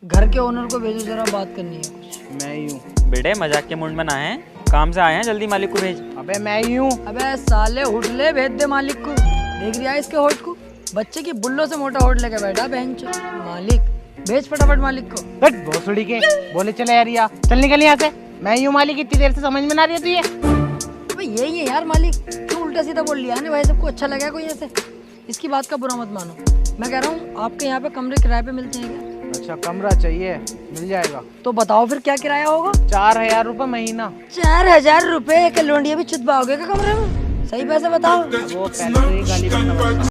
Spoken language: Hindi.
घर के ओनर को भेजो, जरा बात करनी है कुछ। मैं ही हूँ। बेटे मजाक के मूड में ना है, काम से आए हैं, जल्दी मालिक को भेज। अबे मैं ही हूँ। अबे साले हुडले भेज दे मालिक को। देख रहा है इसके होठ को, बच्चे की बुल्लो से मोटा होठ लेके बैठा बहनचो। मालिक भेज फटाफट मालिक को। बट भोसड़ी के बोले चले यार, या चल निकल यहाँ से। मैं ही हूँ मालिक, इतनी देर से समझ में ना रही है तुझे। अबे यही है यार मालिक, क्यों उल्टा सीधा बोल लिया है भाई, सबको अच्छा लगा कोई ऐसे। इसकी बात का बुरा मत मानो। मैं कह रहा हूँ आपके यहाँ पे कमरे किराए पे मिलते हैं क्या? अच्छा कमरा चाहिए, मिल जाएगा। तो बताओ फिर क्या किराया होगा? 4000 रुपये महीना। 4000 रुपए? एक लोंडिया भी चुत पाओगे क्या कमरे में? सही पैसे बताओ। वो पैसे गाली